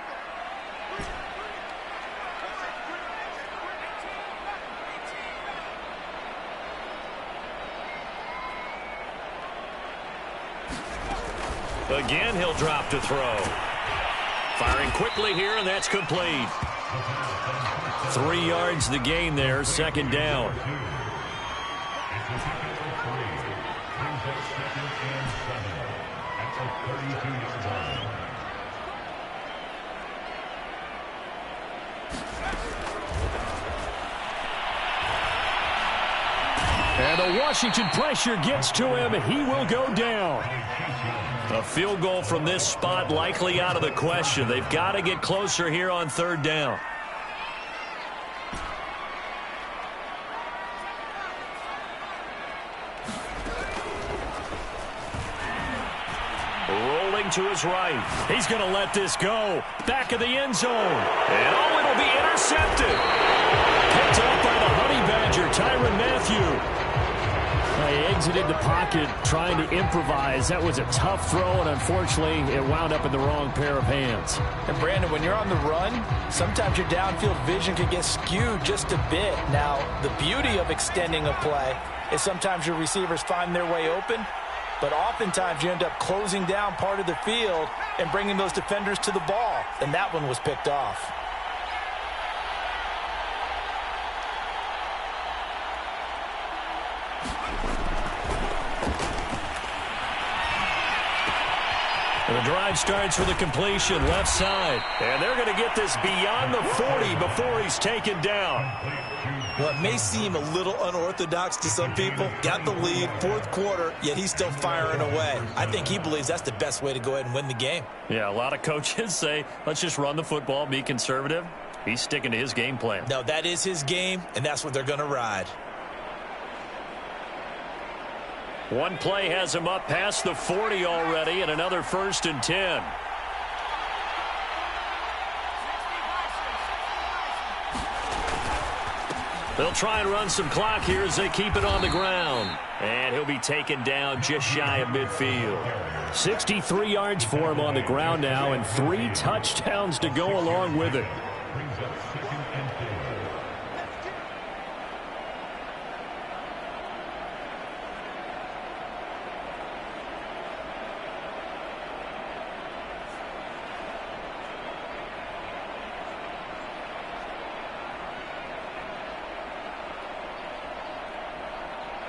Again, he'll drop to throw. Firing quickly here, and that's complete. 3 yards the gain there, second down. And the Washington pressure gets to him, and he will go down. A field goal from this spot likely out of the question. They've got to get closer here on third down. Rolling to his right. He's going to let this go. Back of the end zone. And it'll be intercepted. Picked up by the Honey Badger, Tyrann Mathieu. He exited the pocket trying to improvise. That was a tough throw, and unfortunately, it wound up in the wrong pair of hands. And Brandon, when you're on the run, sometimes your downfield vision can get skewed just a bit. Now, the beauty of extending a play is sometimes your receivers find their way open, but oftentimes you end up closing down part of the field and bringing those defenders to the ball, and that one was picked off. And the drive starts with a completion left side. And they're going to get this beyond the 40 before he's taken down. Well, it may seem a little unorthodox to some people. Got the lead, fourth quarter, yet he's still firing away. I think he believes that's the best way to go ahead and win the game. Yeah, a lot of coaches say, let's just run the football, be conservative. He's sticking to his game plan. No, that is his game, and that's what they're going to ride. One play has him up past the 40 already, and another 1st and 10. They'll try and run some clock here as they keep it on the ground. And he'll be taken down just shy of midfield. 63 yards for him on the ground now, and 3 touchdowns to go along with it.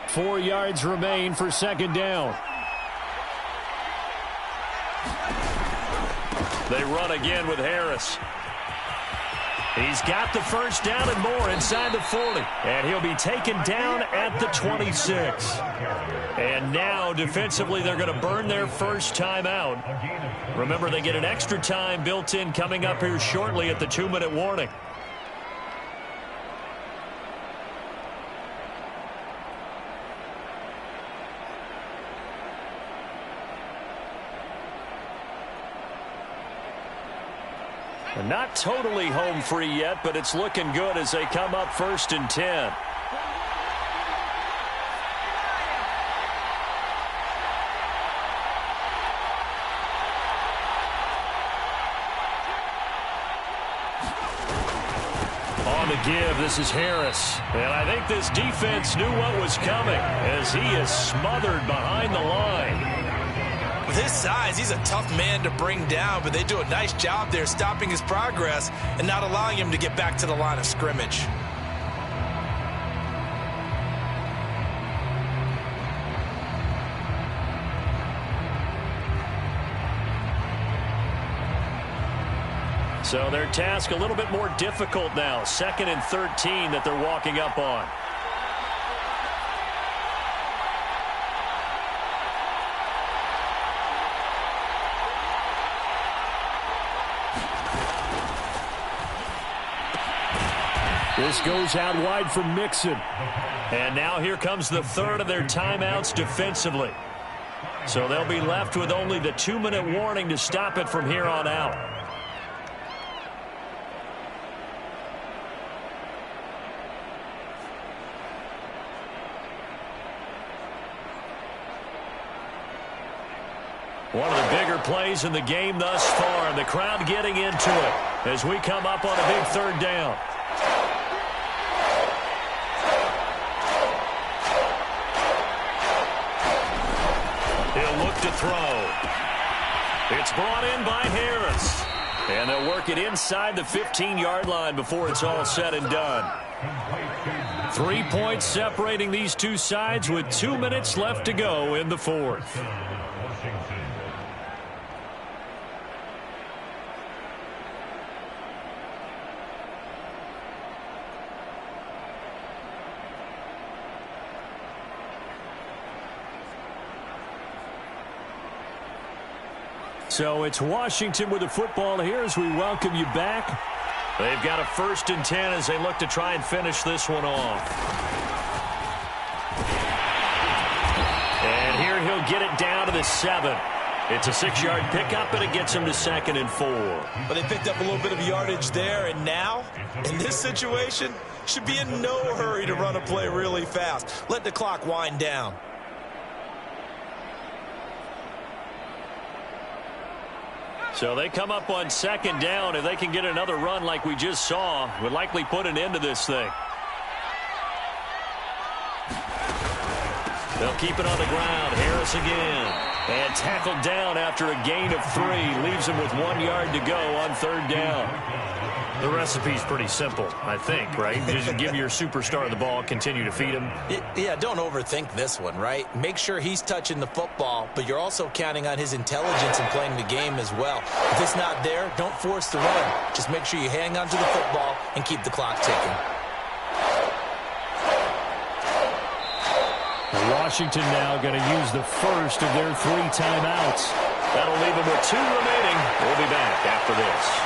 Four yards remain for second down. They run again with Harris. He's got the first down and more inside the 40. And he'll be taken down at the 26. And now, defensively, they're going to burn their first time out. Remember, they get an extra time built in coming up here shortly at the 2-minute warning. Not totally home free yet, but it's looking good as they come up 1st and 10. On the give, this is Harris. And I think this defense knew what was coming as he is smothered behind the line. With his size, he's a tough man to bring down, but they do a nice job there stopping his progress and not allowing him to get back to the line of scrimmage. So their task a little bit more difficult now. 2nd and 13 that they're walking up on. This goes out wide for Mixon. And now here comes the 3rd of their timeouts defensively. So they'll be left with only the 2-minute warning to stop it from here on out. One of the bigger plays in the game thus far, and the crowd getting into it as we come up on a big 3rd down. He'll look to throw. It's brought in by Harris. And they'll work it inside the 15-yard line before it's all said and done. 3 points separating these two sides with 2 minutes left to go in the 4th. So it's Washington with the football here as we welcome you back. They've got a 1st and 10 as they look to try and finish this one off. And here he'll get it down to the 7. It's a 6-yard pickup, and it gets him to 2nd and 4. But they picked up a little bit of yardage there, and now, in this situation, should be in no hurry to run a play really fast. Let the clock wind down. So they come up on 2nd down. If they can get another run like we just saw, would likely put an end to this thing. They'll keep it on the ground. Harris again. And tackled down after a gain of 3. Leaves him with 1 yard to go on 3rd down. The recipe's pretty simple, I think, right? Just give your superstar the ball, continue to feed him. Yeah, don't overthink this one, right? Make sure he's touching the football, but you're also counting on his intelligence in playing the game as well. If it's not there, don't force the run. Just make sure you hang on to the football and keep the clock ticking. Washington now going to use the first of their 3 timeouts. That'll leave them with 2 remaining. We'll be back after this.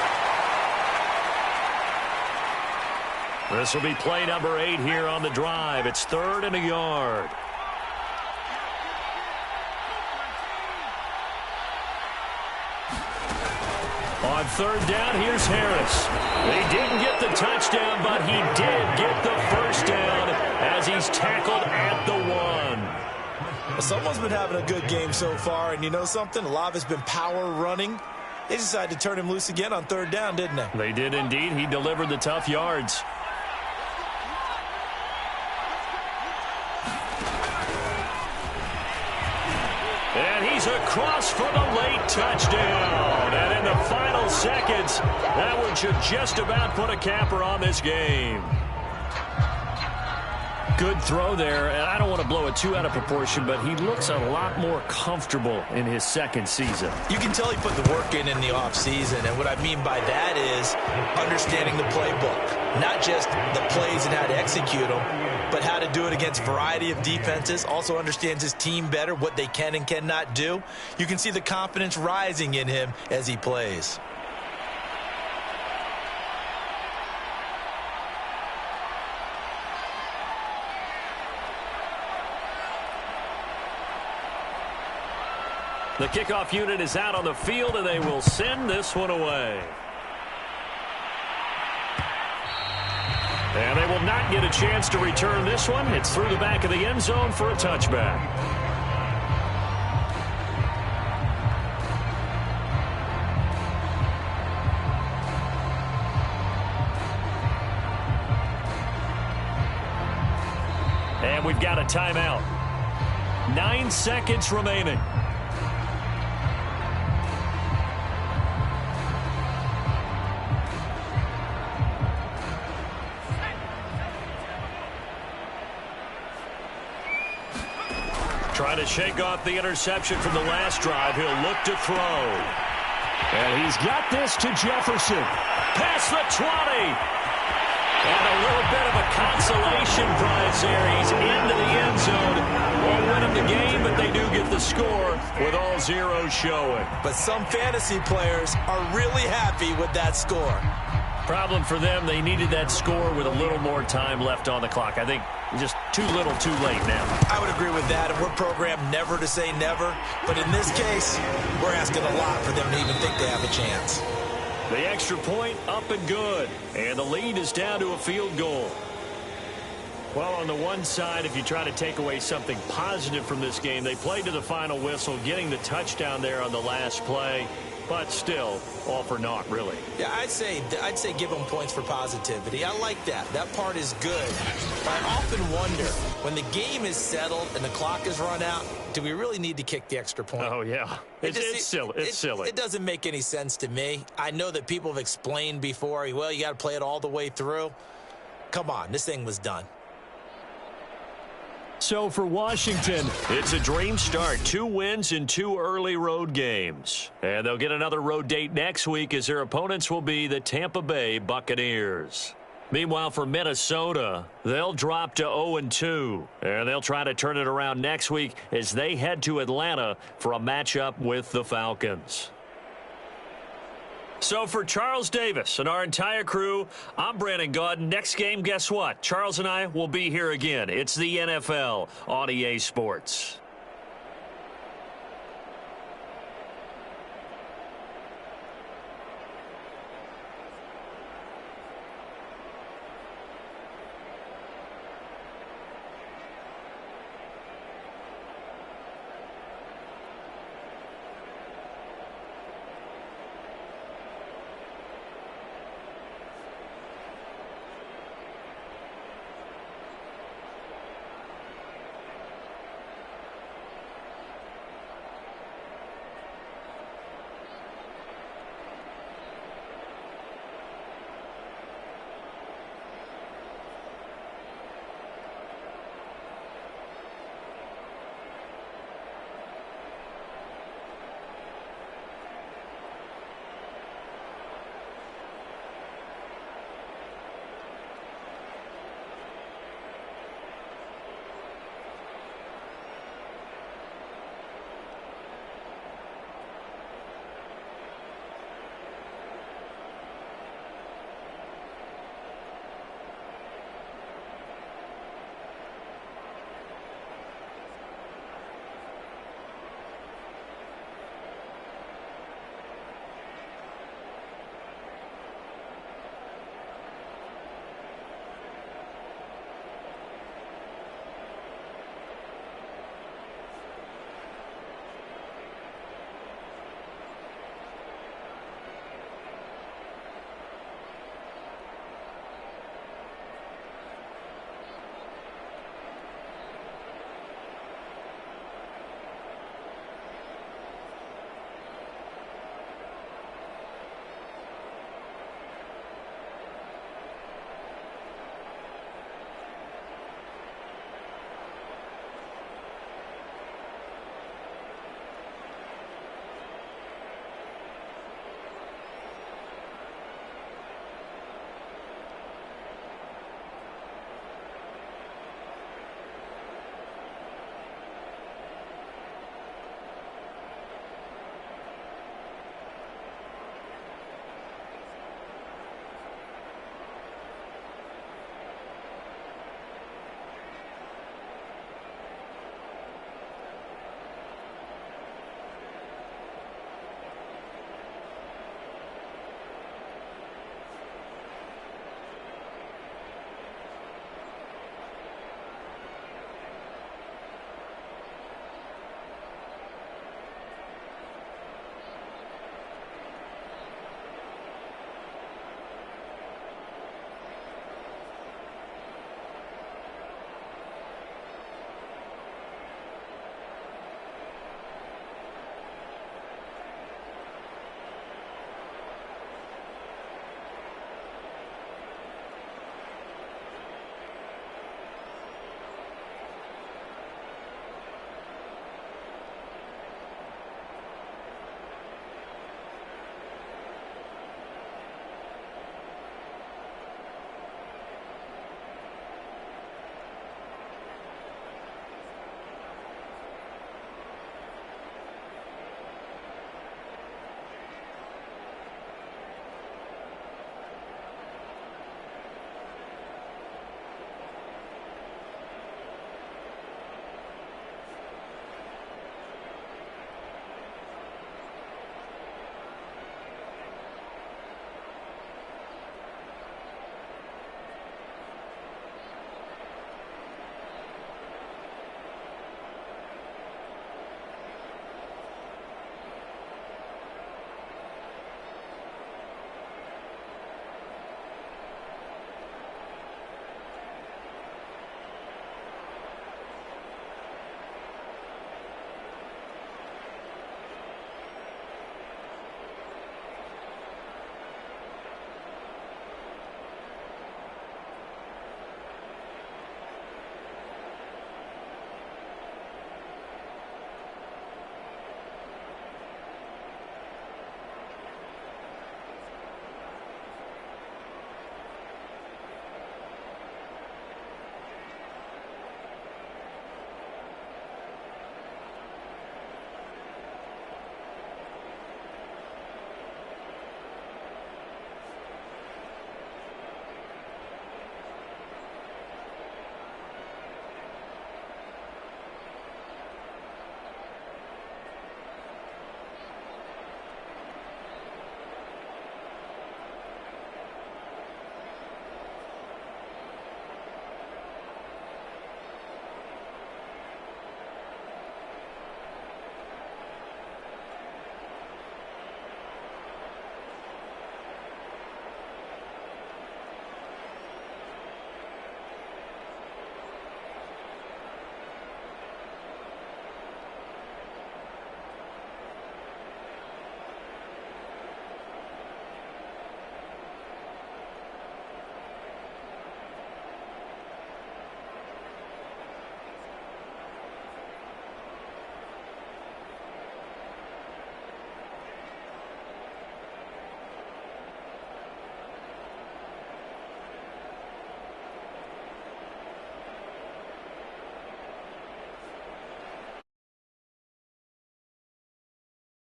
This will be play number 8 here on the drive. It's 3rd and a yard. On 3rd down, here's Harris. They didn't get the touchdown, but he did get the first down as he's tackled at the 1. Well, someone's been having a good game so far, and you know something? A lot of it's been power running. They decided to turn him loose again on 3rd down, didn't they? They did indeed. He delivered the tough yards. And he's across for the late touchdown. And in the final seconds, that one should just about put a capper on this game. Good throw there, and I don't want to blow it too out of proportion, but he looks a lot more comfortable in his 2nd season. You can tell he put the work in the offseason, and what I mean by that is understanding the playbook. Not just the plays and how to execute them, but how to do it against a variety of defenses. Also understands his team better, what they can and cannot do. You can see the confidence rising in him as he plays. The kickoff unit is out on the field, and they will send this one away. And they will not get a chance to return this one. It's through the back of the end zone for a touchback. And we've got a timeout. 9 seconds remaining. Trying to shake off the interception from the last drive. He'll look to throw. And he's got this to Jefferson. Past the 20. And a little bit of a consolation prize there. He's into the end zone. Won't win him the game, but they do get the score with all zeros showing. But some fantasy players are really happy with that score. Problem for them, they needed that score with a little more time left on the clock. I think just too little too late now. I would agree with that, and we're programmed never to say never. But in this case, we're asking a lot for them to even think they have a chance. The extra point up and good. And the lead is down to a field goal. Well, on the one side, if you try to take away something positive from this game, they played to the final whistle, getting the touchdown there on the last play. But still, all for naught, really. Yeah, I'd say give them points for positivity. I like that. That part is good. But I often wonder, when the game is settled and the clock is run out, do we really need to kick the extra point? Oh, yeah. It's silly. It's silly. It doesn't make any sense to me. I know that people have explained before, well, you got to play it all the way through. Come on, this thing was done. So for Washington, it's a dream start. 2 wins in 2 early road games. And they'll get another road date next week as their opponents will be the Tampa Bay Buccaneers. Meanwhile, for Minnesota, they'll drop to 0-2. And they'll try to turn it around next week as they head to Atlanta for a matchup with the Falcons. So for Charles Davis and our entire crew, I'm Brandon Gaudin. Next game, guess what? Charles and I will be here again. It's the NFL on EA Sports.